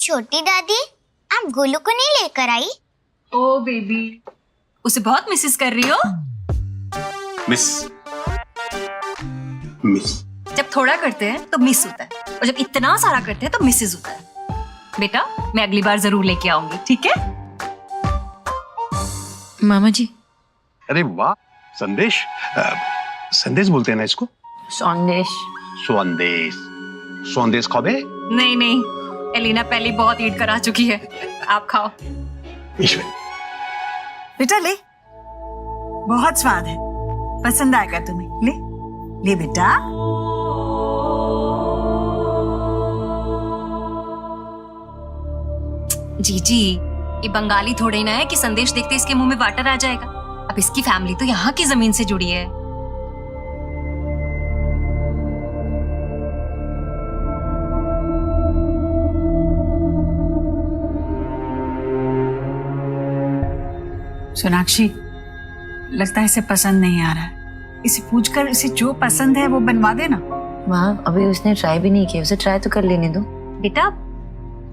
छोटी दादी, आप गोलू को नहीं लेकर आई? ओ बेबी, उसे बहुत मिसेस कर रही हो? मिस जब थोड़ा करते हैं तो मिस होता है, और जब इतना सारा करते हैं तो मिसेस होता है। बेटा, मैं अगली बार जरूर लेके आऊंगी, ठीक है? मामा जी। अरे वाह, संदेश। संदेश बोलते हैं ना इसको? संदेश। संदेश खाओगे? नहीं नहीं, एलिना पहले बहुत ईट करा चुकी है, आप खाओ। ईश्वर, बेटा ले, बहुत स्वाद है, पसंद आएगा तुम्हें। ले ले बेटा। जीजी, ये बंगाली थोड़े ना है कि संदेश देखते इसके मुंह में वाटर आ जाएगा। अब इसकी फैमिली तो यहाँ की जमीन से जुड़ी है। सोनाक्षी, लगता है इसे पसंद नहीं आ रहा है। इसे पूछकर इसे जो पसंद है वो बनवा देना। माँ, अभी उसने ट्राई भी नहीं किया, उसे ट्राई तो कर लेने दो। बेटा,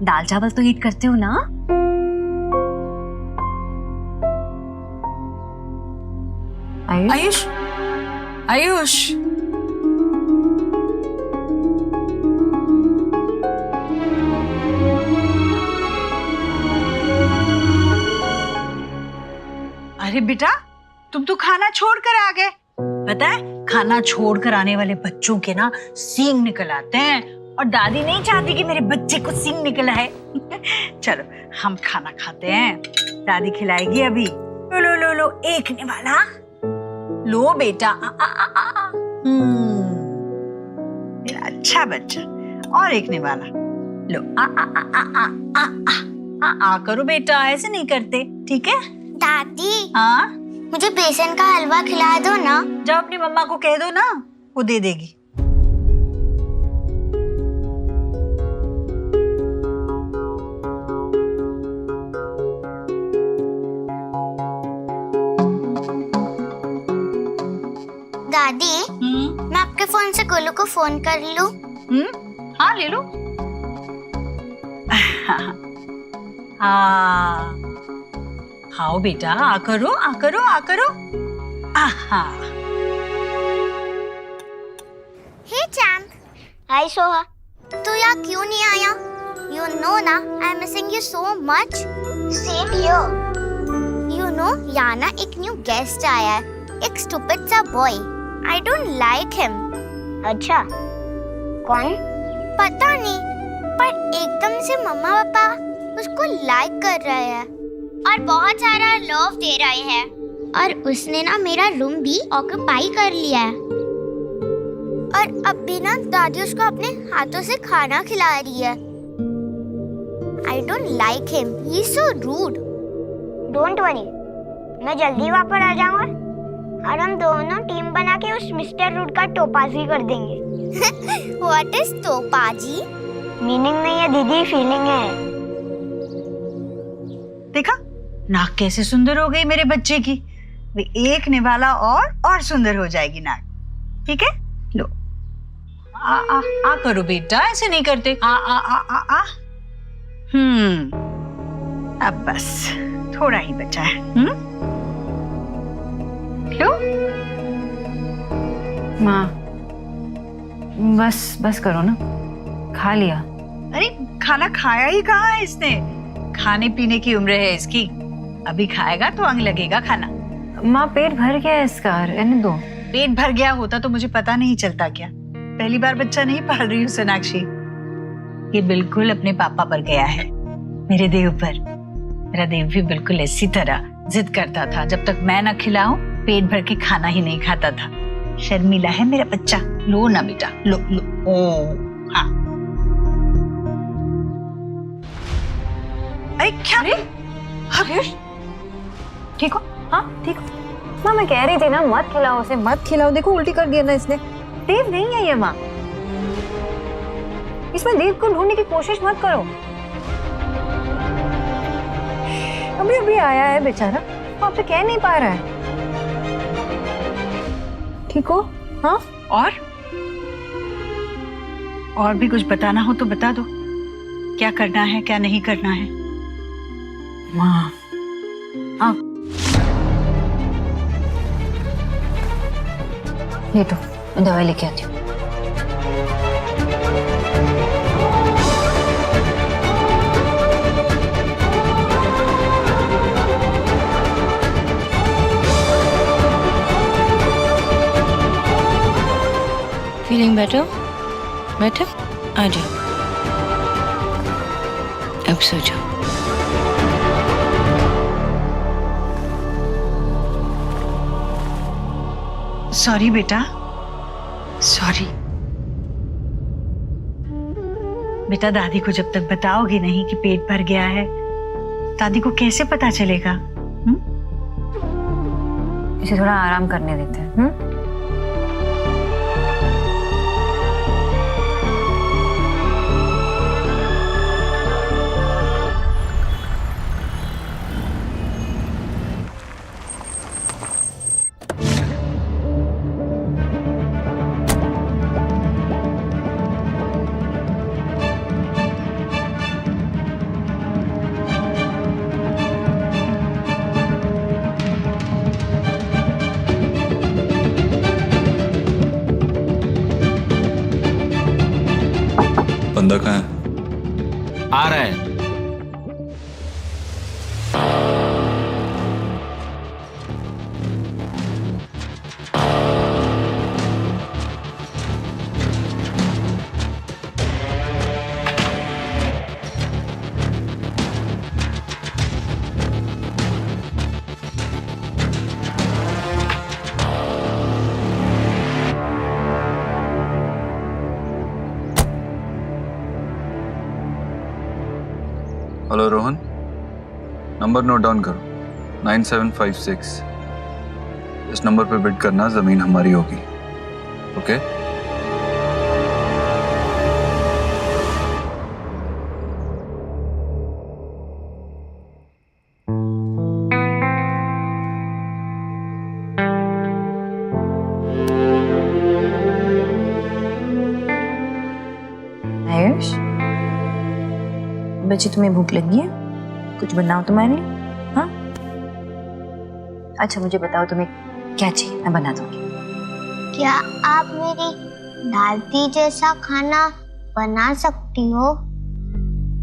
दाल चावल तो ईट करते हो ना? आयुष, आयुष, अरे बेटा, तुम तो खाना छोड़कर आ गए। पता है, खाना छोड़कर आने वाले बच्चों के ना सींग निकल आते हैं, और दादी नहीं चाहती कि मेरे बच्चे को सींग निकल आए। चलो हम खाना खाते हैं, दादी खिलाएगी अभी। लो लो लो लो, एक निवाला लो बेटा। मेरा अच्छा बच्चा, और एक निवाला लो। आ करो बेटा, ऐसे नहीं करते, ठीक है? दादी, हाँ, मुझे बेसन का हलवा खिला दो ना। जाओ अपनी मम्मा को कह दो ना, वो दे देगी। दादी, मैं आपके फोन से गोलू को फोन कर लूं? हाँ ले लो। हाँ, आओ बेटा, आ करो, आ करो, आ करो। आहा। हे चैंप। हाय सोहा। तू यहाँ क्यों नहीं आया? You know ना, I'm missing you so much. Same here. You know, यहाँ ना एक न्यू गेस्ट आया है, एक stupid सा boy. I don't like him. अच्छा, कौन? पता नहीं, पर एकदम से मम्मा पापा उसको लाइक कर रहे हैं और बहुत सारा लव दे रहे हैं, और उसने ना मेरा रूम भी ऑक्यूपाई कर लिया है, और अब भी ना दादी उसको अपने हाथों से खाना खिला रही है। I don't like him. He's so rude. Don't worry, मैं जल्दी वापस आ जाऊंगा और हम दोनों टीम बना के उस मिस्टर रूड का टोपाजी कर देंगे। What is Topaji? मीनिंग नहीं है दीदी, फीलिंग है। देखा, नाक कैसे सुंदर हो गई मेरे बच्चे की। वे एक निवाला और सुंदर हो जाएगी नाक, ठीक है? लो, आ करो बेटा, ऐसे नहीं करते। आ। अब बस थोड़ा ही बचा है। लो। माँ, बस करो ना, खा लिया। अरे खाना खाया ही कहाँ है इसने? खाने पीने की उम्र है इसकी, अभी खाएगा तो अंग लगेगा खाना। माँ, पेट भर गया है इसका, रहने दो। पेट भर गया होता तो मुझे पता नहीं चलता क्या? पहली बार बच्चा नहीं पाल रही हूँ सोनाक्षी। ये बिल्कुल अपने पापा पर गया है, मेरे देव पर। मेरा देव भी बिल्कुल इसी तरह जिद करता था, जब तक मैं न खिलाऊं पेट भर के खाना ही नहीं खाता था। शर्मीला है मेरा बच्चा। लो ना बेटा, लो लो। ओ हाँ। अरे क्या? ठीक हो? हाँ ठीक हो। माँ, मैं कह रही थी ना, मत खिलाओ उसे, मत खिलाओ। देखो उल्टी कर दिया ना इसने। देव नहीं है ये माँ, इसमें देव को ढूंढने की कोशिश मत करो। अभी अभी आया है बेचारा, आपसे कह नहीं पा रहा है। ठीक हो? हाँ। और भी कुछ बताना हो तो बता दो। क्या करना है क्या नहीं करना है। माँ आप ये तो मैं दवाई लेके आती हूँ। Feeling better? बेटर? आ जाओ, अब सो जाओ। सॉरी बेटा, सॉरी बेटा। दादी को जब तक बताओगी नहीं कि पेट भर गया है, दादी को कैसे पता चलेगा? इसे थोड़ा आराम करने देते हैं। बंदा कहाँ है? आ रहा है। Hello Rohan, number note down करो 9756। इस नंबर पे बिड करना, जमीन हमारी होगी। ओके? आयुष बच्ची, तुम्हें भूख लगी है? कुछ बनाओ तुम्हारे लिए। हाँ अच्छा मुझे बताओ तुम्हें क्या चाहिए, मैं बना दूंगी। क्या आप मेरी दादी जैसा खाना बना सकती हो?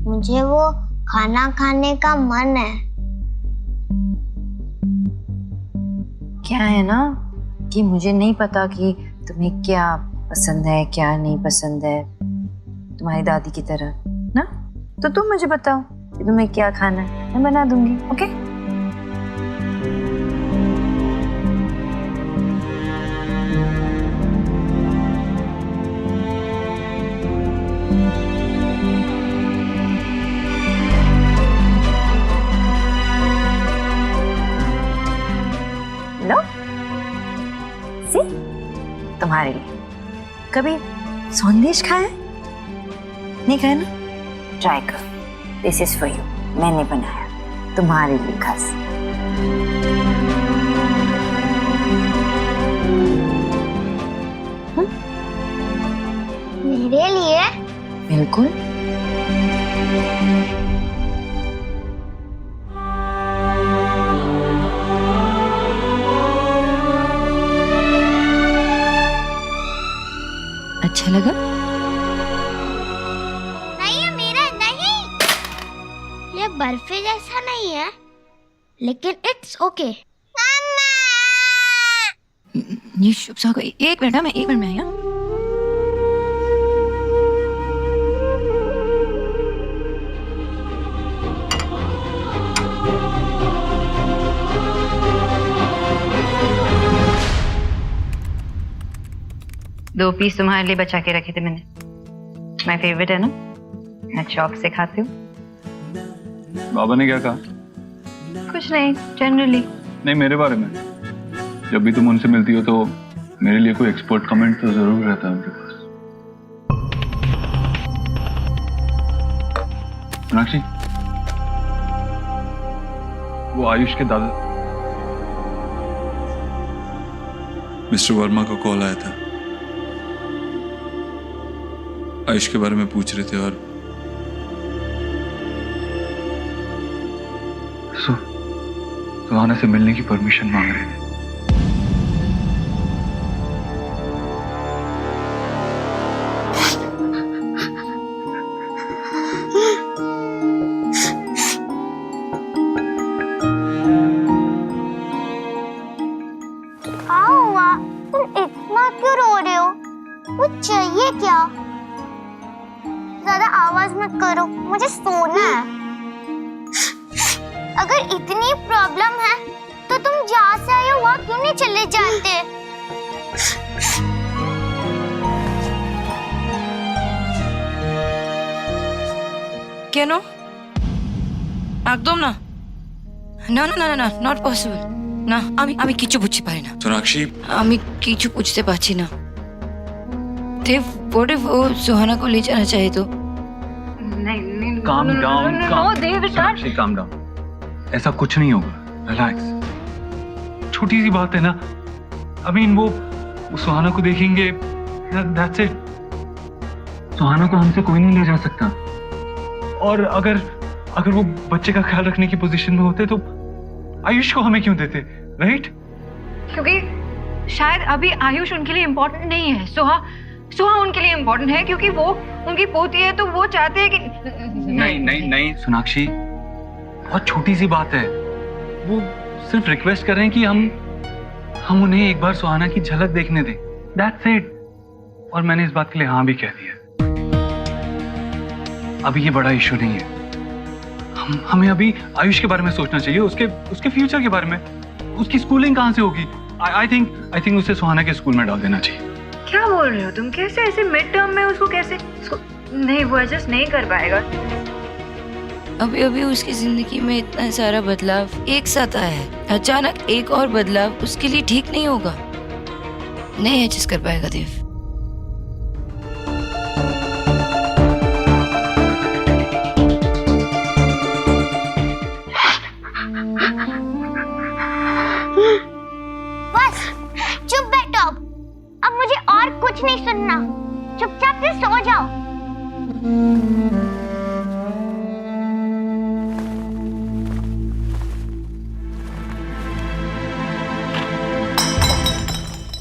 मुझे वो खाना खाने का मन है। क्या है ना कि मुझे नहीं पता कि तुम्हें क्या पसंद है क्या नहीं पसंद है, तुम्हारी दादी की तरह ना। तो तुम मुझे बताओ कि तुम्हें क्या खाना है, मैं बना दूंगी। ओके? लो सी, तुम्हारे लिए। कभी संदेश खाया? नहीं खाया ना? ट्राई करो, दिस इज फॉर यू। मैंने बनाया तुम्हारे लिए खास। मेरे लिए? बिल्कुल। अच्छा लगा? नहीं है मेरा, नहीं। ये बर्फी जैसा नहीं है, लेकिन इट्स ओके। ये शुभ सा कोई एक मिनट, मैं 1 मिनट में आई। हाँ? दो पीस तुम्हारे लिए बचा के रखे थे मैंने। माय फेवरेट है ना, मैं शौक से खाती हूँ। बाबा ने क्या कहा? कुछ नहीं, जनरली। नहीं, मेरे बारे में। जब भी तुम उनसे मिलती हो तो मेरे लिए कोई एक्सपर्ट कमेंट तो जरूर रहता है उनके पास। मीनाक्षी, वो आयुष के दादा मिस्टर वर्मा का कॉल आया था। आयुष के बारे में पूछ रहे थे और सुहाना से मिलने की परमिशन मांग रहे थे। क्या हुआ? तुम इतना क्यों रो रहे हो? कुछ चाहिए क्या? ज्यादा आवाज मत करो, मुझे सोना है। अगर इतनी प्रॉब्लम है तो तुम जहाँ से आए हो वहाँ क्यों नहीं चले जाते? কেন? একদম না, না না না না না, নট পসিবল। না, আমি কিছু বুঝতে পারি না, सोनाक्षी আমি কিছু বুঝতে পারছি না। देव, व्हाट इफ वो सुहाना को ले जाना चाहे तो? Calm down, नो देव, सोनाक्षी calm down। ऐसा कुछ नहीं होगा, रिलैक्स। छोटी सी बात है ना। I mean, वो सुहाना को देखेंगे, that's it। सुहाना को हमसे कोई नहीं ले जा सकता। और अगर वो बच्चे का ख्याल रखने की पोजीशन में होते तो आयुष को हमें क्यों देते, राइट? क्योंकि शायद अभी आयुष उनके लिए इम्पोर्टेंट नहीं है। सुहा उनके लिए इम्पोर्टेंट है क्योंकि वो उनकी पोती है, तो वो चाहते हैं कि नहीं सोनाक्षी, बहुत छोटी सी बात है। वो सिर्फ रिक्वेस्ट कर रहे हैं कि हम उन्हें एक बार सुहाना की झलक देखने दें, दैट्स इट। और मैंने इस बात के लिए हाँ भी कह दिया। अभी ये बड़ा इशू नहीं है। हमें अभी आयुष के बारे में सोचना चाहिए, उसके फ्यूचर के बारे में। उसकी स्कूलिंग कहाँ से होगी? आई थिंक उसे सुहाना के स्कूल में डाल देना चाहिए। क्या बोल रहे हो तुम? कैसे ऐसे मिड टर्म में उसको नहीं, वो एडजस्ट नहीं कर पाएगा। अभी अभी उसकी जिंदगी में इतना सारा बदलाव एक साथ आया है, अचानक एक और बदलाव उसके लिए ठीक नहीं होगा, नहीं एडजस्ट कर पाएगा देव। बस चुप बैठो। अब मुझे और कुछ नहीं सुनना, चुपचाप से सो जाओ।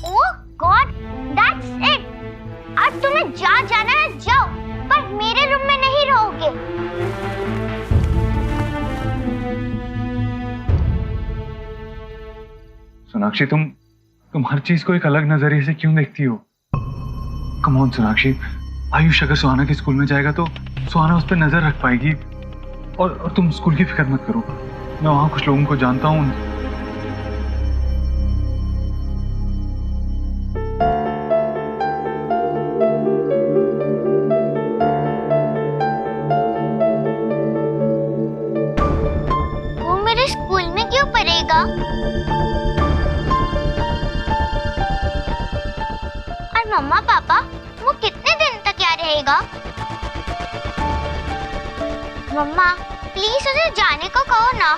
ओह गॉड, दैट्स इट। आज तुम्हें जहाँ जाना है जाओ, पर मेरे रूम में नहीं रहोगे। सोनाक्षी, तुम हर चीज को एक अलग नजरिए से क्यों देखती हो? कम ऑन सोनाक्षी, आयुष अगर सुहाना के स्कूल में जाएगा तो सुहाना उस पर नजर रख पाएगी। और तुम स्कूल की फिक्र मत करो, मैं वहां कुछ लोगों को जानता हूँ। वो मेरे स्कूल में क्यों पढ़ेगा? और मम्मा पापा, वो कितने दिन तक यहाँ रहेगा? मम्मा प्लीज उसे जाने को कहो ना।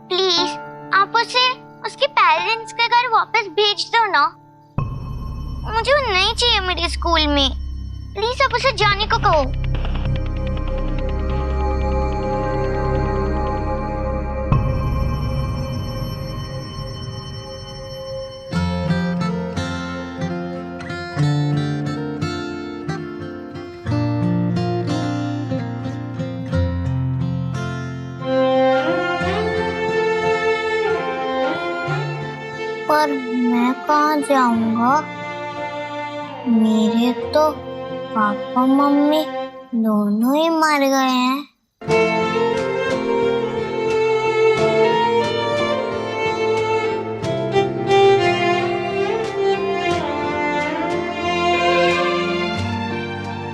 प्लीज आप उसे उसके पेरेंट्स के घर वापस भेज दो ना। मुझे वो नहीं चाहिए मेरे स्कूल में। प्लीज आप उसे जाने को कहो। पर मैं कहाँ जाऊंगा? मेरे तो पापा मम्मी दोनों ही मर गए हैं।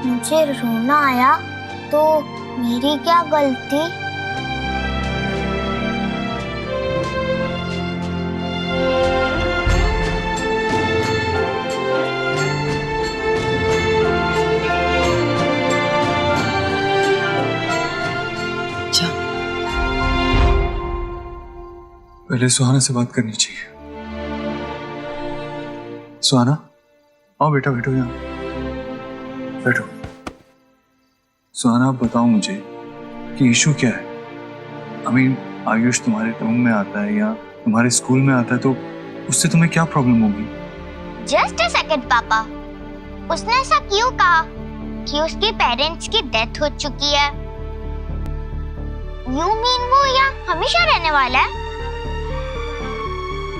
मुझे रोना आया तो मेरी क्या गलती? पहले सुहाना से बात करनी चाहिए। सुहाना, आओ बेटा, बैठो यहाँ, बैठो। सुहाना, आप बताओ मुझे, कि इशू क्या है। आई मीन आयुष तुम्हारे रूम में आता है या तुम्हारे स्कूल में आता है तो उससे तुम्हें क्या प्रॉब्लम होगी? जस्ट अ सेकंड पापा, उसने ऐसा क्यों कहा कि उसके पेरेंट्स की डेथ हो चुकी है? यू मीन वो यहाँ हमेशा रहने वाला है?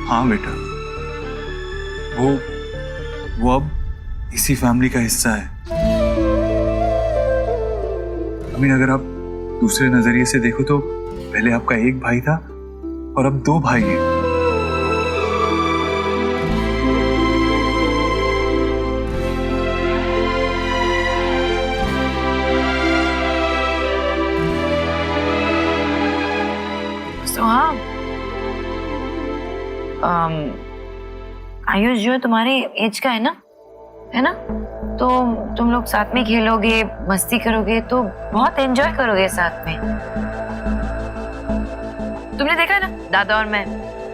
हाँ बेटा, वो अब इसी फैमिली का हिस्सा है। आई मीन अगर आप दूसरे नजरिए से देखो तो पहले आपका एक भाई था और अब 2 भाई हैं। हाँ, आयुष जो तुम्हारी एज का है ना, तो तुम लोग साथ में खेलोगे, मस्ती करोगे तो बहुत एंजॉय करोगे साथ में। तुमने देखा है ना, दादा और मैं,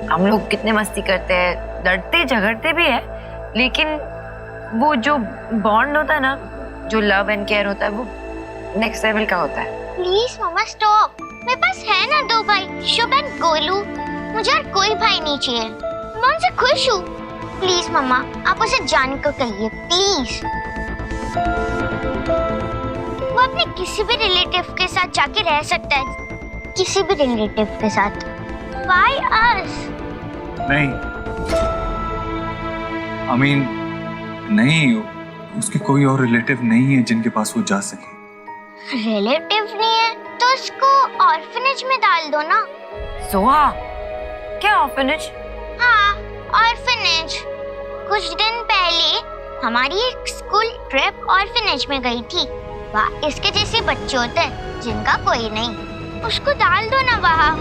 हम लोग कितने मस्ती करते हैं, लड़ते झगड़ते भी है, लेकिन वो जो बॉन्ड होता है ना, जो लव एंड केयर होता है, वो नेक्स्ट लेवल का होता है। प्लीज मम्मा स्टॉप, मेरे पास है ना 2 भाई, शुभ एंड गोलू। मुझे और कोई भाई नहीं चाहिए, मैं उनसे खुश हूँ। प्लीज मम्मा, आप उसे जाने को कहिए प्लीज। वो अपने किसी भी रिलेटिव के साथ जाके रह सकता है, किसी भी रिलेटिव के साथ। Why us? नहीं, आई मीन नहीं, उसके कोई और रिलेटिव नहीं है जिनके पास वो जा सके। रिलेटिव नहीं है तो उसको ऑर्फनेज में डाल दो ना। सोहा, क्या ऑर्फनेज? हाँ, ऑर्फनेज। कुछ दिन पहले हमारी एक स्कूल ट्रिप ऑर्फनेज में गई थी। वहाँ इसके जैसे बच्चे होते हैं जिनका कोई नहीं, उसको डाल दो ना वहाँ।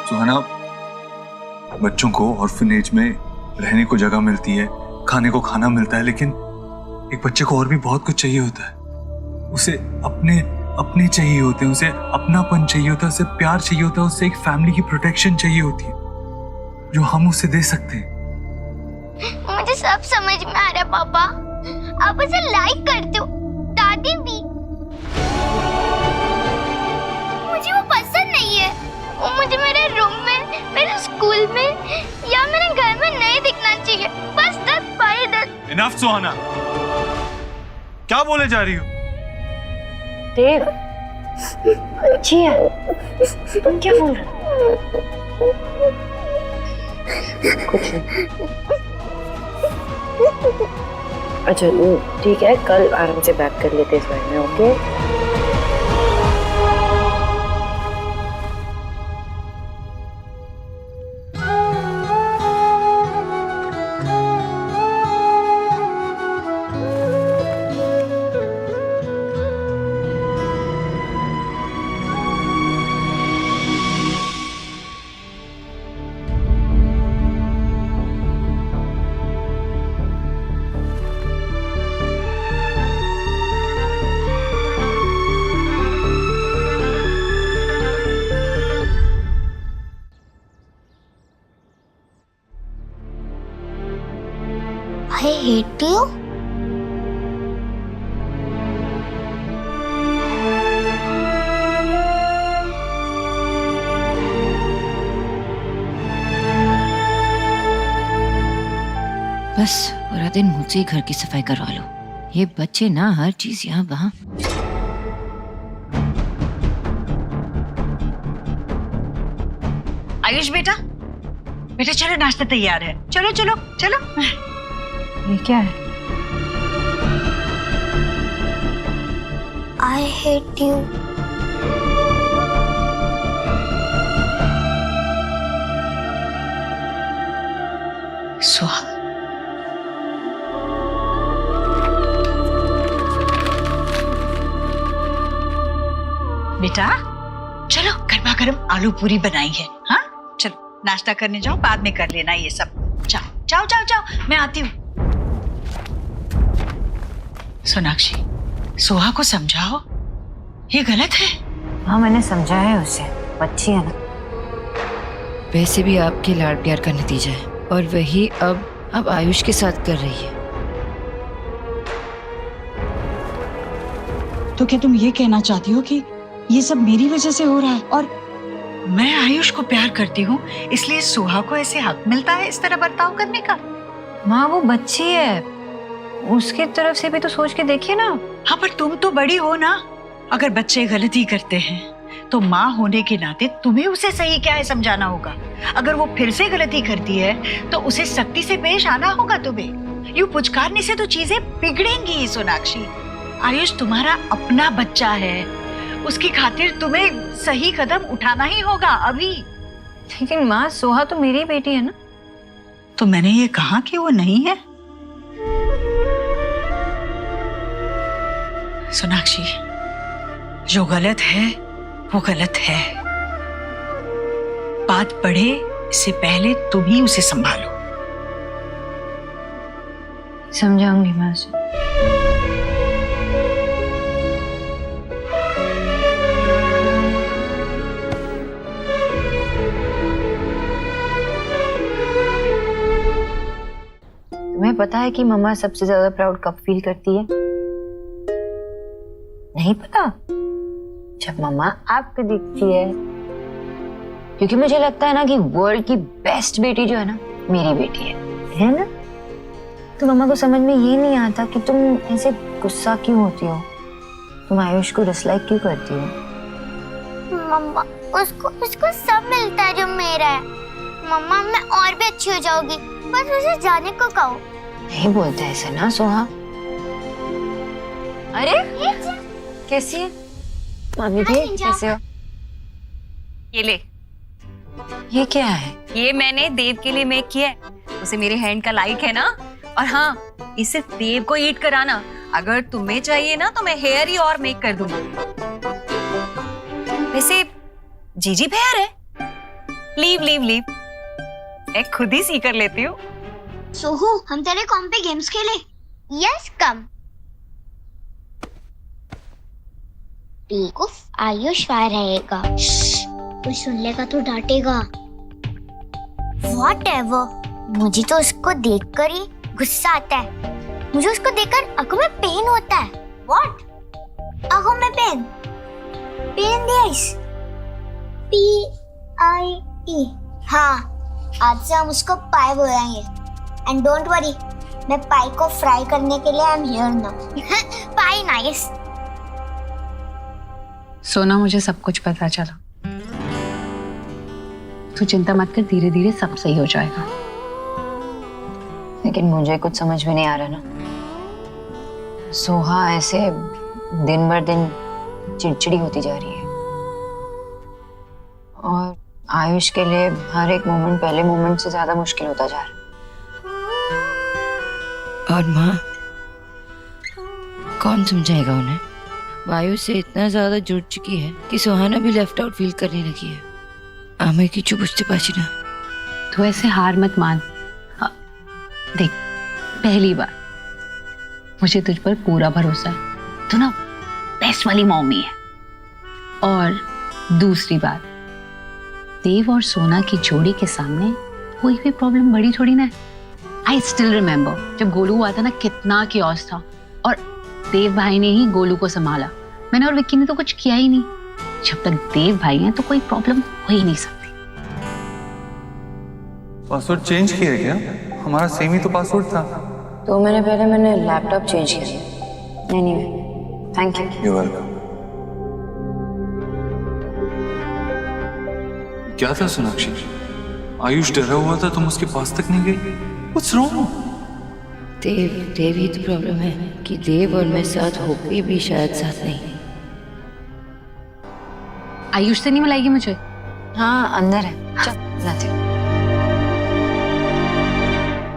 सुहाना, बच्चों को ऑर्फनेज में रहने को जगह मिलती है, खाने को खाना मिलता है, लेकिन एक बच्चे को और भी बहुत कुछ चाहिए होता है। उसे अपने चाहिए होते हैं, उसे अपनापन चाहिए होता है, उसे प्यार चाहिए होता है, उसे एक फैमिली की प्रोटेक्शन चाहिए होती है जो हम उसे दे सकते हैं। मुझे सब समझ में आ रहा है पापा, आप उसे लाइक करते हो, दादी भी। मुझे वो पसंद नहीं है, वो मुझे मेरे रूम में, मेरे स्कूल में या मेरे घर में नहीं दिखना चाहिए। बस दैट्स व्हाई दैट। इनफ सुहाना, क्या बोले जा रही हो? देव, अच्छी है, तुम क्या बोल रहे हो? कुछ नहीं। अच्छा ठीक है, कल आराम से बात कर लेते इस बारे में, ओके? I hate you. बस पूरा दिन मुझसे ही घर की सफाई करवा लो। ये बच्चे ना हर चीज यहाँ वहाँ। आयुष बेटा, बेटा चलो, नाश्ता तैयार है, चलो चलो चलो। ये क्या है? I hate you. सुहा, बेटा चलो, गर्मा गर्म आलू पूरी बनाई है। हाँ चलो नाश्ता करने जाओ, बाद में कर लेना ये सब। जाओ जाओ जाओ जाओ, मैं आती हूँ। सोनाक्षी, सोहा को समझाओ, ये गलत है। हाँ मैंने समझा है उसे, बच्ची है ना। वैसे भी आपके लाड प्यार का नतीजा है, और वही अब आयुष के साथ कर रही है। तो क्या तुम ये कहना चाहती हो कि ये सब मेरी वजह से हो रहा है, और मैं आयुष को प्यार करती हूँ इसलिए सोहा को ऐसे हक मिलता है इस तरह बर्ताव करने का? माँ वो बच्ची है, उसकी तरफ से भी तो सोच के देखिए ना। हाँ पर तुम तो बड़ी हो ना। अगर बच्चे गलती करते हैं तो माँ होने के नाते तुम्हें उसे सही क्या है समझाना होगा। अगर वो फिर से गलती करती है तो उसे सख्ती से पेश आना होगा तुम्हें। यूं पुचकारने से तो चीजें बिगड़ेंगी सोनाक्षी। आयुष तुम्हारा अपना बच्चा है, उसकी खातिर तुम्हें सही कदम उठाना ही होगा अभी। लेकिन माँ सोहा तो मेरी बेटी है ना। तो मैंने ये कहा कि वो नहीं है? सोनाक्षी, जो गलत है वो गलत है। बात बढ़े इससे पहले तुम ही उसे संभालो। समझाऊंगी मैं उसे। तुम्हें पता है कि मम्मा सबसे ज्यादा प्राउड कब फील करती है? नहीं पता? जब मम्मा आपको दिखती है। क्योंकि मुझे लगता है ना कि वर्ल्ड की बेस्ट बेटी जो है ना, मेरी बेटी है ना? तो मम्मा को समझ में ये नहीं आता कि तुम ऐसे गुस्सा क्यों होती हो, तुम आयुष को डिसलाइक क्यों करती हो? मम्मा उसको सब मिलता है जो मेरा है। मम्मा मैं और भी अच्छी हो जाऊंगी, बस उसे जाने को कहो। नहीं बोलते ऐसे ना सोहा। अरे कैसी है मामी जी, कैसे हो? ये ले, ये क्या है? ये मैंने देव के लिए मेक किया है। उसे मेरे हैंड का लाइक है ना। और हाँ, ये सिर्फ देव को ईट कराना। अगर तुम्हें चाहिए ना तो मैं हेयर ही और मेक कर दूंगी। वैसे जीजी फेयर है। लीव लीव लीव, मैं खुद ही सी कर लेती हूँ। सोहू, हम तेरे कॉम पे गेम्स खेले? Yes come. बेवकूफ, आयुष वहाँ रहेगा। कोई सुन लेगा तो डांटेगा। Whatever, मुझे तो उसको देखकर ही गुस्सा आता है। मुझे उसको देखकर आंखों में पेन होता है। What? आंखों में pain? Pain in the eyes. P-I-E। हाँ, आज से हम उसको पाई बोलेंगे। एंड डोंट वरी, मैं पाई को फ्राई करने के लिए I am here now. Pi nice. सोना, मुझे सब कुछ पता चला। तू चिंता मत कर, धीरे धीरे सब सही हो जाएगा। लेकिन मुझे कुछ समझ में नहीं आ रहा ना। सोहा ऐसे दिन भर दिन चिड़चिड़ी होती जा रही है, और आयुष के लिए हर एक मोमेंट पहले मोमेंट से ज्यादा मुश्किल होता जा रहा है। और माँ, कौन समझाएगा उन्हें? वायु से इतना ज्यादा जुड़ चुकी है कि सुहाना भी लेफ्ट आउट फील करने लगी है। आमे की चुप बुझते पाची ना। तू ऐसे हार मत मान। देख, पहली बार मुझे तुझ पर पूरा भरोसा है। तू ना बेस्ट वाली मम्मी है। और दूसरी बात, देव और सोना की जोड़ी के सामने कोई भी प्रॉब्लम बड़ी थोड़ी ना है। आई स्टिल रिमेम्बर जब गोलू हुआ था ना, कितना कियोस था, और देव भाई ने ही गोलू को संभाला। मैंने और विक्की ने तो कुछ किया ही नहीं। जब तक देव भाई हैं तो कोई प्रॉब्लम हो ही नहीं सकती। पासवर्ड चेंज किया है क्या? हमारा सेम ही तो पासवर्ड था। तो मैंने लैपटॉप चेंज किया। Anyway, thank you. You welcome. क्या था सोनाक्षी? आयुष डरा हुआ था, तुम उसके पास तक नहीं गई? What's wrong? देव ही तो प्रॉब्लम है कि देव और मैं साथ होके भी शायद साथ नहीं। आयुष से नहीं मिलाएगी मुझे? हाँ, अंदर है, चल लाते हैं।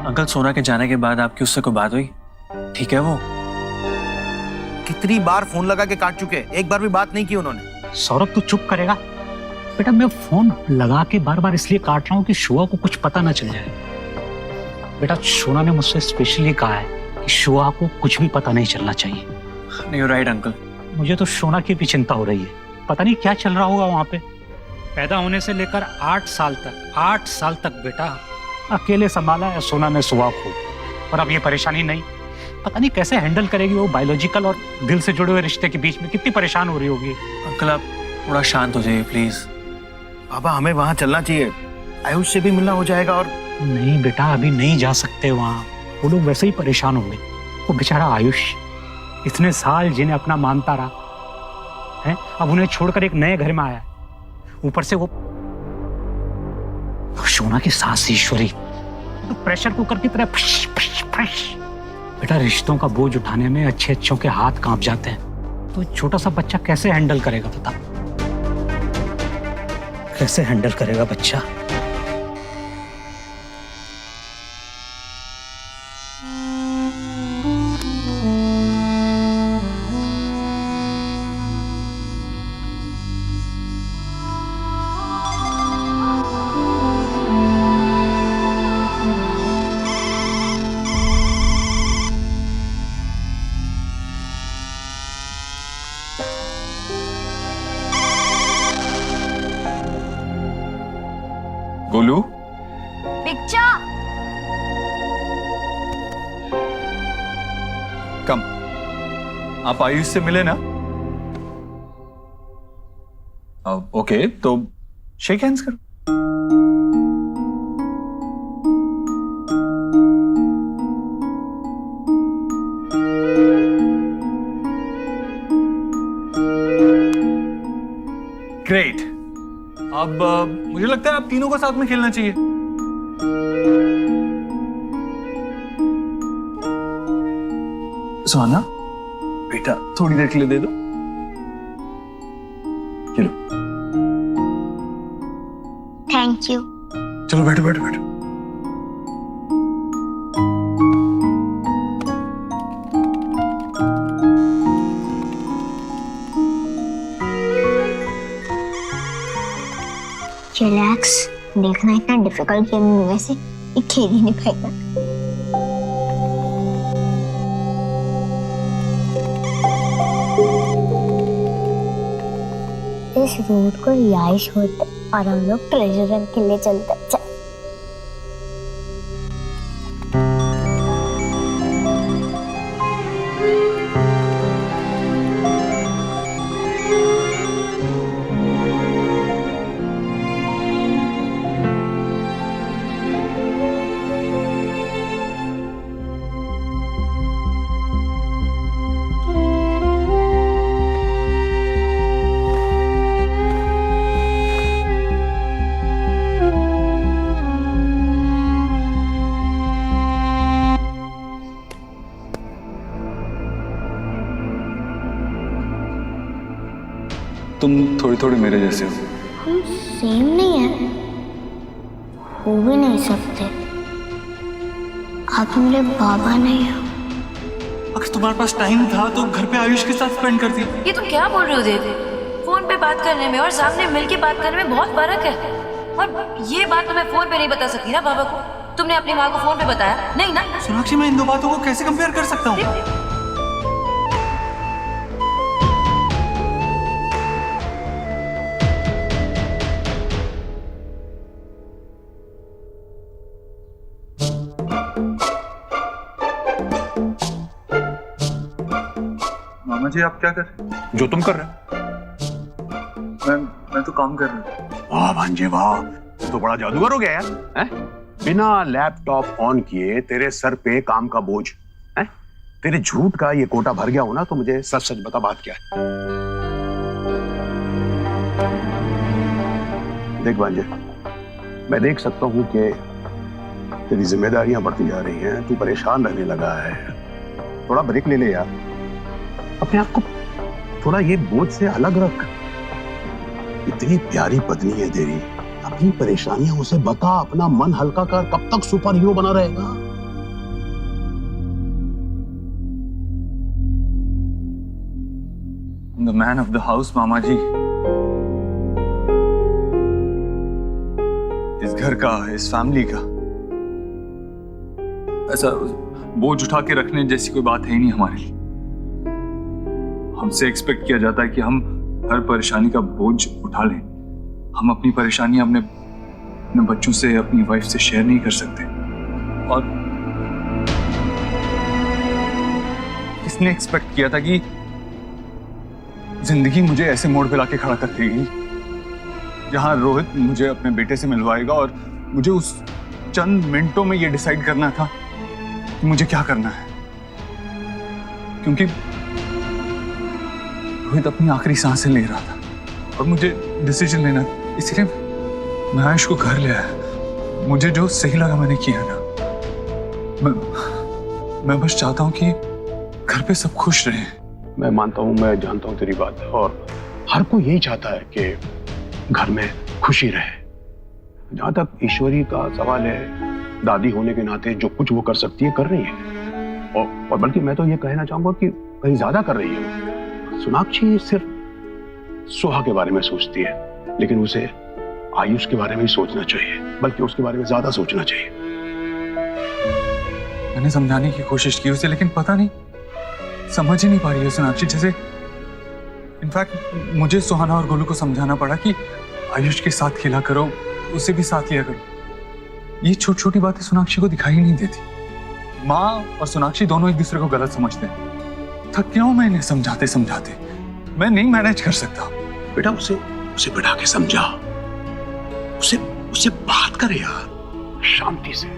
अंकल, सोना के जाने के बाद आपकी उससे कोई बात हुई? ठीक है वो? कितनी बार फोन लगा के काट चुके, एक बार भी बात नहीं की उन्होंने। सौरभ, तू चुप करेगा? बेटा, मैं फोन लगा के बार बार इसलिए काट रहा हूँ कि शुआ को कुछ पता ना चल जाए। बेटा, सोना ने मुझसे स्पेशली कहा है कि शुआ को कुछ भी पता नहीं चलना चाहिए। नहीं, राइट अंकल। मुझे तो सोना की भी चिंता हो रही है, पता नहीं क्या चल रहा होगा वहां पे। पैदा होने से लेकर 8 साल तक बेटा अकेले संभाला है सोना ने सुहा को, और अब ये परेशानी नहीं, पता नहीं कैसे हैंडल करेगी वो। बायोलॉजिकल और दिल से जुड़े हुए रिश्ते के बीच में कितनी परेशान हो रही होगी। अंकल आप थोड़ा शांत हो जाइए प्लीज। पापा हमें वहां चलना चाहिए, आयुष से भी मिलना हो जाएगा। और नहीं बेटा, अभी नहीं जा सकते वहां, वो लोग वैसे ही परेशान होंगे। वो बेचारा आयुष इतने साल जिन्हें अपना मानता रहा है, अब उन्हें छोड़कर एक नए घर में आया है, ऊपर से वो सोना की सास ईश्वरी तो प्रेशर कुकर की तरह फश फश फश। बेटा रिश्तों का बोझ उठाने में अच्छों के हाथ कांप जाते हैं, तो छोटा सा बच्चा कैसे हैंडल करेगा? बता, कैसे हैंडल करेगा बच्चा? गोलू, पिक्चर कम। आप आयुष से मिले ना? ओके, तो शेक हैंड्स करो। ग्रेट। अब मुझे लगता है आप तीनों को साथ में खेलना चाहिए। सुहाना बेटा थोड़ी देर के लिए दे दो। चलो थैंक यू। चलो बैठो बैठो बैठो। रिलैक्स, देखना इतना डिफिकल्ट गेम में से ये खेल ही नहीं पाएगा। इस रोड को रिहाइश होता और हम लोग ट्रेजर रन के लिए चलते। चल तुम थोड़ी थोड़ी मेरे जैसे हो। हम सेम नहीं है, हो भी नहीं सकते। आप मेरे बाबा नहीं हो। अगर तुम्हारे पास टाइम था तो घर पे आयुष के साथ स्पेंड करती। ये तुम क्या बोल रहे हो देव? फोन पे बात करने में और सामने मिलके बात करने में बहुत फर्क है। और ये बात तो मैं फोन पे नहीं बता सकती ना बाबा को। तुमने अपनी माँ को फोन पे बताया नहीं ना? सोनाक्षी, मैं इन दो बातों को कैसे कंपेयर कर सकता हूँ? मामा जी आप क्या कर रहे हैं? जो तुम कर रहे हो। मैं तो काम कर रहा हूँ। वाह भांजे वाह, तू तो बड़ा जादूगर हो गया यार। हैं? बिना लैपटॉप ऑन किए तेरे सर पे काम का बोझ है। तेरे झूठ का ये कोटा भर गया हो ना, तो मुझे सच सच बता बात क्या है। देख भांजे, मैं देख सकता हूँ कि तेरी जिम्मेदारियां बढ़ती जा रही हैं, तू परेशान रहने लगा है। थोड़ा ब्रेक ले ले यार, अपने आप को थोड़ा ये बोझ से अलग रख। इतनी प्यारी पत्नी है तेरी, अपनी परेशानियां उसे बता, अपना मन हल्का कर। कब तक सुपर हीरो बना रहेगा? The man of the house, मामा जी। इस घर का, इस फैमिली का। ऐसा बोझ उठा के रखने जैसी कोई बात है ही नहीं हमारे लिए। हमसे एक्सपेक्ट किया जाता है कि हम हर परेशानी का बोझ उठा लें। हम अपनी परेशानियां अपने बच्चों से, अपनी वाइफ से शेयर नहीं कर सकते। और किसने एक्सपेक्ट किया था कि जिंदगी मुझे ऐसे मोड़ पे लाके खड़ा कर देगी जहां रोहित मुझे अपने बेटे से मिलवाएगा और मुझे उस चंद मिनटों में ये डिसाइड करना था कि मुझे क्या करना है। क्योंकि रोहित अपनी आखिरी सांसें ले रहा था और मुझे डिसीजन लेना, इसलिए मैं आयुष को घर ले आया। मुझे जो सही लगा मैंने किया ना। मैं बस चाहता हूं कि घर पे सब खुश रहे। मैं मानता हूँ, मैं जानता हूँ तेरी बात, और हर कोई यही चाहता है कि घर में खुशी रहे। जहां तक ईश्वरी का सवाल है, दादी होने के नाते जो कुछ वो कर सकती है कर रही है, और बल्कि मैं तो ये कहना चाहूंगा कि कहीं ज्यादा कर रही है। सोनाक्षी सिर्फ सोहा के बारे में सोचती है, लेकिन उसे आयुष के बारे में भी सोचना चाहिए, बल्कि उसके बारे में ज्यादा सोचना चाहिए। मैंने समझाने की कोशिश की उसे, लेकिन पता नहीं समझ ही नहीं पा रही है सोनाक्षी। जैसे इनफैक्ट मुझे सुहाना और गोलू को समझाना पड़ा कि आयुष के साथ खेला करो, उसे भी साथ लिया करो। ये छोटी छोटी बातें सोनाक्षी को दिखाई नहीं देती। माँ और सोनाक्षी दोनों एक दूसरे को गलत समझते हैं। थक गया हूं मैं इन्हें समझाते समझाते। मैं नहीं मैनेज कर सकता। बेटा उसे बिठा के समझा, उसे बात करे यार शांति से,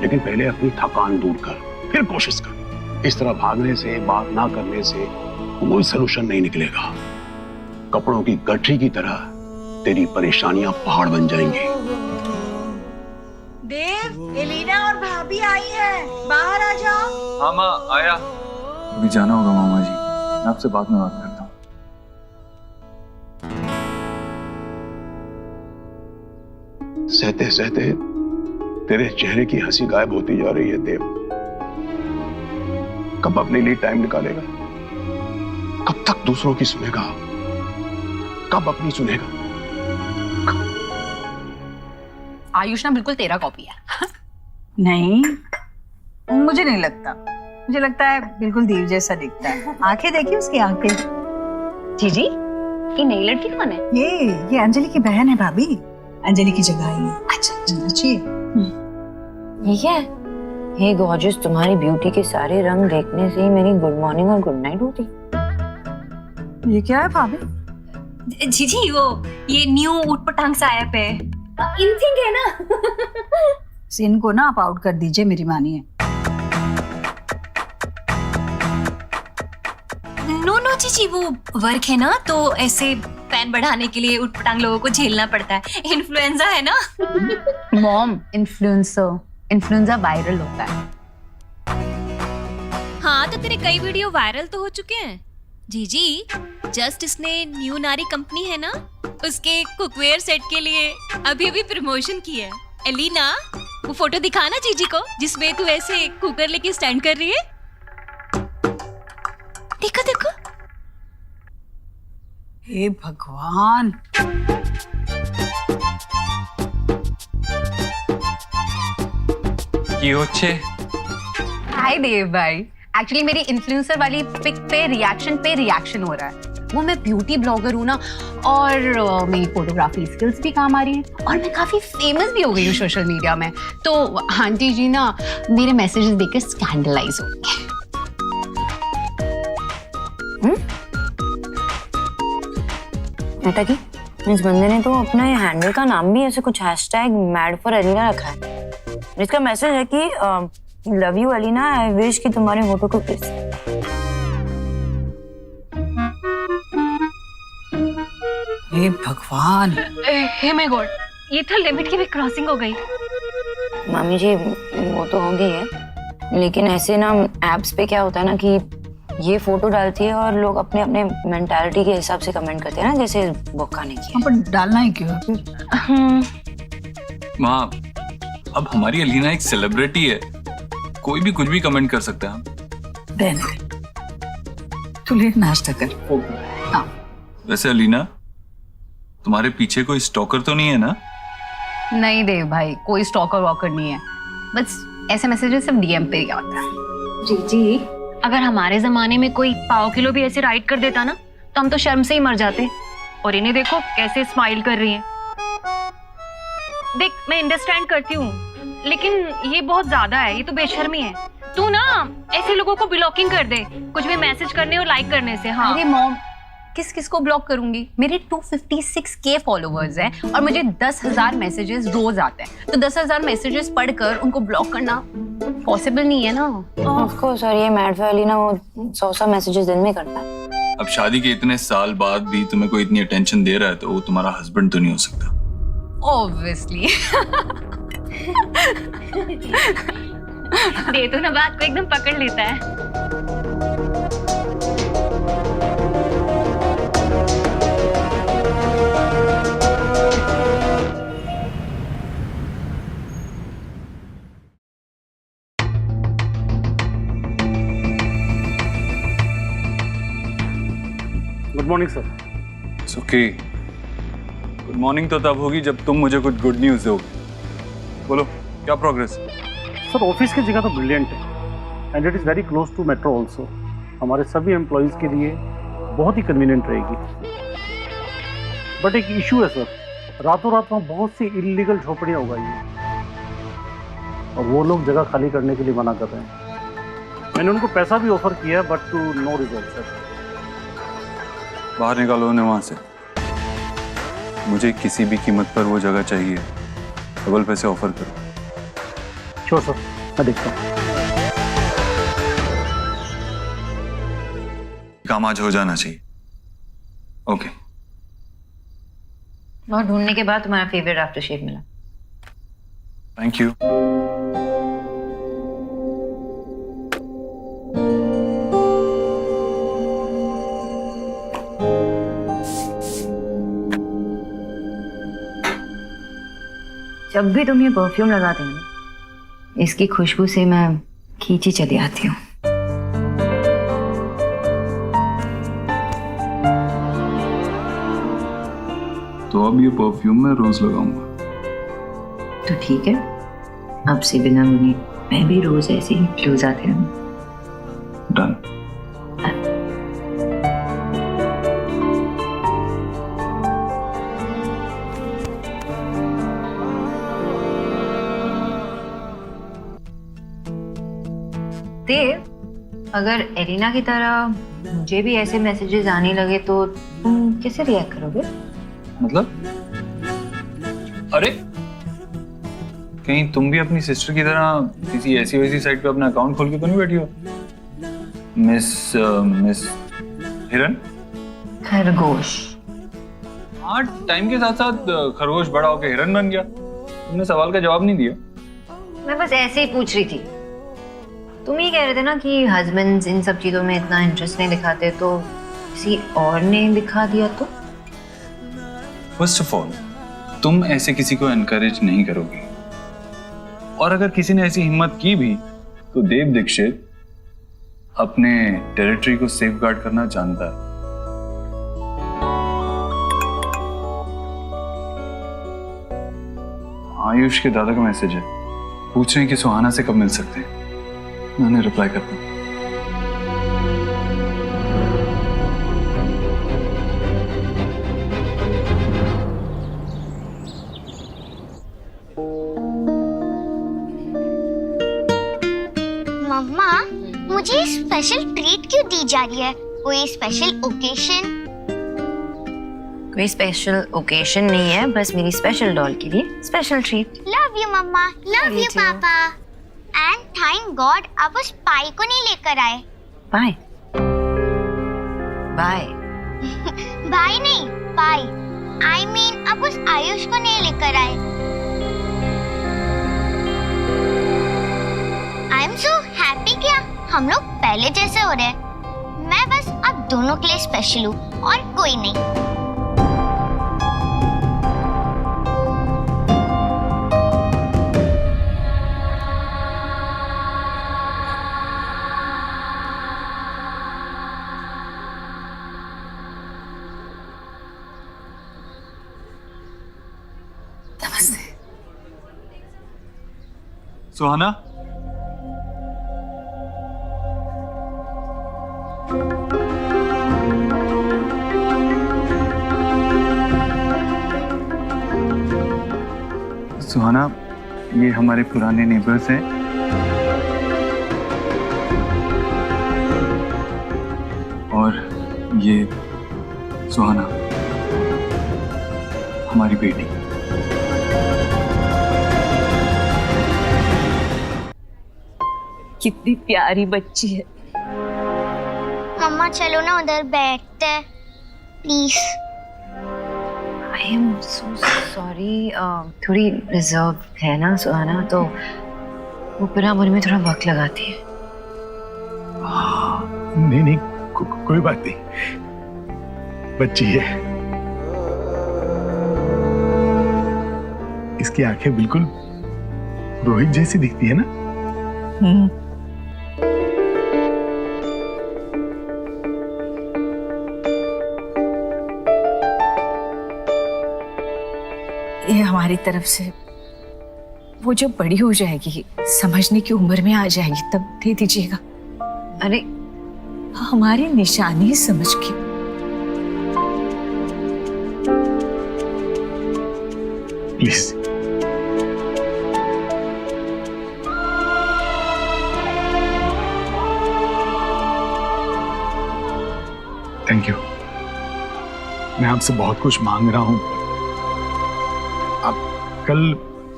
लेकिन पहले अपनी थकान दूर कर, फिर कोशिश कर। इस तरह भागने से, बात ना करने से कोई सलूशन नहीं निकलेगा। कपड़ों की गठरी की तरह तेरी परेशानियां पहाड़ बन जाएंगी। देव, एलिना और भाभी आई हैं, बाहर आ जाओ। हाँ माँ, आया। अभी जाना होगा मामा जी, मैं आपसे बाद में बात करता हूँ। सहते सहते तेरे चेहरे की हंसी गायब होती जा रही है देव। कब अपने लिए टाइम निकालेगा? कब तक दूसरों की सुनेगा? कब अपनी सुनेगा? आयुष ना बिल्कुल तेरा कॉपी है। नहीं, मुझे नहीं लगता। मुझे लगता है बिल्कुल देव जैसा दिखता है। आंखें देखिए उसकी आंखें। जीजी, ये नई लड़की कौन है? ये अंजलि की बहन है भाभी। अंजलि की जगह आई है। अच्छा अच्छी। ये क्या है? हे गॉर्जियस, तुम्हारी ब्यूटी के सारे रंग देखने से ही मेरी गुड मॉर्निंग और गुड नाइट होती। ये क्या है भाभी? जीजी, वो ये न्यू ऊटपटांग सा ऐप है, इनसिंक है ना। इनको ना आप आउट कर दीजिए, मेरी मानिए। नो जीजी, वो वर्क है ना, तो ऐसे फैन बढ़ाने के लिए ऊटपटांग लोगों को झेलना पड़ता है। इन्फ्लुएंजा है ना। मॉम, इन्फ्लुएंजा वायरल होता है। हाँ, तो तेरे कई वीडियो वायरल तो हो चुके हैं। जीजी, जस्ट इसने न्यू नारी कंपनी है ना, उसके कुकवेयर सेट के लिए अभी प्रमोशन की है। एलिना, वो फोटो दिखाना जीजी को जिसमें तू ऐसे कुकर लेके स्टैंड कर रही है। देखो देखो। हे भगवान। हाय देव भाई, एक्चुअली मेरी इन्फ्लुएंसर वाली पिक पे रिएक्शन हो रहा है। वो मैं ब्यूटी ब्लॉगर हूँ ना, और मेरी फोटोग्राफी स्किल्स भी काम आ रही हैं, और मैं काफी फेमस भी हो गई हूँ सोशल मीडिया में। तो आंटी जी ना मेरे मैसेजेस देखकर स्कैंडलाइज हो गए। बेटा की इस बंदे ने तो अपना ये हैंडल का नाम भी ऐसे कुछ #MadForElina रखा है, जिसका मैसेज है कि love you Elina, I wish कि तुम्हारे होठों को किस। हे भगवान। हे माय गॉड, ये तो लिमिट की भी क्रॉसिंग हो गई। मामी जी वो तो हो गई है, लेकिन ऐसे ना एप्स पे क्या होता है ना कि ये फोटो डालती है और लोग अपने अपने मेंटालिटी के हिसाब से कमेंट करते हैं ना, जैसे बोका ने किया। पर डालना ही क्यों फिर? माँ, अब हमारी एलिना एक सेलिब्रिटी है, कोई भी कुछ भी कमेंट कर सकता है। तू ले नाश्ता कर। हाँ। वैसे एलिना, तुम्हारे पीछे कोई स्टॉकर तो नहीं है ना? नहीं देव भाई, कोई स्टॉकर वॉकर नहीं है। बस ऐसे मैसेजेस सिर्फ डीएम पे ही आता है। जी जी, अगर हमारे जमाने में कोई पाव किलो भी ऐसे राइट कर देता ना तो हम तो शर्म से ही मर जाते। और इन्हें देखो कैसे स्माइल कर रही हैं। देख, मैं अंडरस्टैंड करती हूँ, लेकिन ये बहुत ज्यादा है, ये तो बेशर्मी है। तू ना ऐसे लोगों को ब्लॉकिंग कर दे, कुछ भी मैसेज करने और लाइक करने से। हाँ अरे मॉम, किस किस को ब्लॉक करूंगी? मेरे 256K फॉलोवर्स हैं और मुझे 10,000 मैसेजेस रोज आते हैं, तो 10,000 मैसेजेस पढ़कर उनको ब्लॉक करना पॉसिबल नहीं है ना। ऑफ कोर्स, और ये मैड वाली ना वो 100 मैसेजेस दिन में करता है। अब शादी के इतने साल बाद भी तुम्हें कोई इतनी अटेंशन दे रहा है तो वो तुम्हारा हस्बैंड तो नहीं हो सकता। ऑब्वियसली। दे तो ना बात को एकदम पकड़ लेता है। Good morning sir. It's okay. Good morning तो तब होगी जब तुम मुझे कुछ गुड न्यूज़ दोगे। बोलो, क्या प्रोग्रेस? सर, ऑफिस की जगह तो ब्रिलियंट है and it is very close to metro also. हमारे सभी एम्प्लॉयज़ के लिए बहुत ही कन्वीनियंट रहेगी। बट एक इशू है सर, रातों रात वहाँ बहुत सी इलीगल झोपड़ियाँ उगाई हैं और वो लोग जगह खाली करने के लिए मना कर रहे हैं। मैंने उनको पैसा भी ऑफर किया but to no result sir. बाहर निकालो उन्हें वहां से। मुझे किसी भी कीमत पर वो जगह चाहिए। डबल पैसे ऑफर करो। श्योर सर, मैं देखता हूँ। काम आज हो जाना चाहिए। ओके। और ढूंढने के बाद तुम्हारा फेवरेट आफ्टर शेव मिला। Thank you. जब भी तुम ये परफ्यूम लगाते हो ना, इसकी खुशबू से मैं खींची चली आती हूँ। तो अब ये परफ्यूम मैं रोज लगाऊंगा। तो ठीक है, अब से बिना मुझे मैं भी रोज ऐसे ही क्लोज आते रहूँ। डन। देव, अगर एलिना की तरह मुझे भी ऐसे मैसेजेस आने लगे तो तुम कैसे रिएक्ट करोगे? मतलब? अरे, कहीं तुम भी अपनी सिस्टर की तरह किसी ऐसी वैसी साइट पे अपना अकाउंट खोल के तो नहीं बैठी हो? मिस हिरन? खरगोश। हाँ, टाइम के साथ साथ खरगोश बड़ा होकर हिरन बन गया। तुमने सवाल का जवाब नहीं दिया। मैं बस ऐसे ही पूछ रही थी। तुम ही कह रहे थे ना कि हस्बैंड्स इन सब चीजों में इतना इंटरेस्ट नहीं दिखाते, तो किसी और ने दिखा दिया तो? फर्स्ट ऑफ ऑल, तुम ऐसे किसी को एनकरेज नहीं करोगी, और अगर किसी ने ऐसी हिम्मत की भी तो देव दीक्षित अपने टेरिटरी को सेफगार्ड करना जानता है। आयुष के दादा का मैसेज है, पूछ रहे हैं कि सुहाना से कब मिल सकते हैं। मैं उन्हें रिप्लाई करता हूँ। मम्मा, मुझे स्पेशल ट्रीट क्यों दी जा रही है? कोई स्पेशल ओकेशन? कोई स्पेशल ओकेशन नहीं है, बस मेरी स्पेशल डॉल के लिए special treat. Love you mama, love you papa. And thank God आप उस पाई को नहीं लेकर आए। Bye bye. भाई नहीं, पाई। आई मीन आप उस आयुष को नहीं लेकर आए। I am so happy. क्या हम लोग पहले जैसे हो रहे हैं? मैं बस आप दोनों के लिए स्पेशल हूँ और कोई नहीं। सुहाना, सुहाना, ये हमारे पुराने नेबर्स हैं। और ये सुहाना हमारी बेटी। कितनी प्यारी बच्ची है। मम्मा चलो ना उधर बैठते हैं please. I am so sorry, थोड़ी रिजर्व है ना सुहाना, तो वो पूरा मुझ में थोड़ा वक्त लगाती है। नहीं नहीं, कोई बात नहीं, बच्ची है। इसकी आंखें बिल्कुल रोहित जैसी दिखती है ना। ये हमारी तरफ से, वो जब बड़ी हो जाएगी, समझने की उम्र में आ जाएगी, तब दे दीजिएगा। अरे हमारी निशानी समझ के। प्लीज। Thank you. मैं आपसे बहुत कुछ मांग रहा हूं। आप कल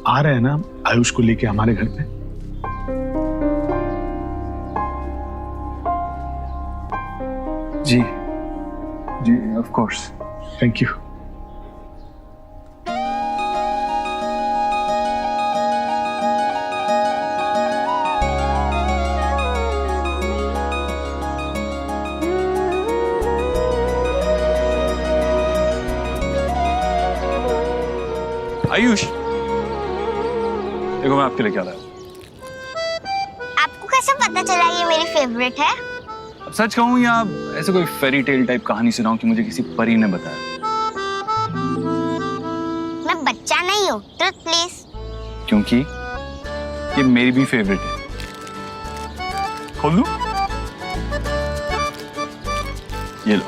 आ रहे हैं ना आयुष को लेके हमारे घर पे? जी जी, of course. Thank you. Ayush, देखो मैं आपके लिए क्या लाया। आपको कैसे पता चला ये मेरी फेवरेट है? अब सच कहूं या ऐसे कोई फेरी टेल टाइप कहानी सुनाऊं कि मुझे किसी परी ने बताया? मैं बच्चा नहीं हूँ, ट्रुथ प्लीज। क्योंकि ये मेरी भी फेवरेट है। खोल दूं? ये लो।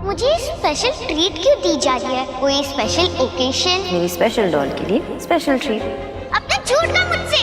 मुझे स्पेशल ट्रीट क्यों दी जा रही है? कोई स्पेशल ओकेशन? मेरी स्पेशल डॉल के लिए स्पेशल ट्रीट। अब तो झूठ का मुझसे।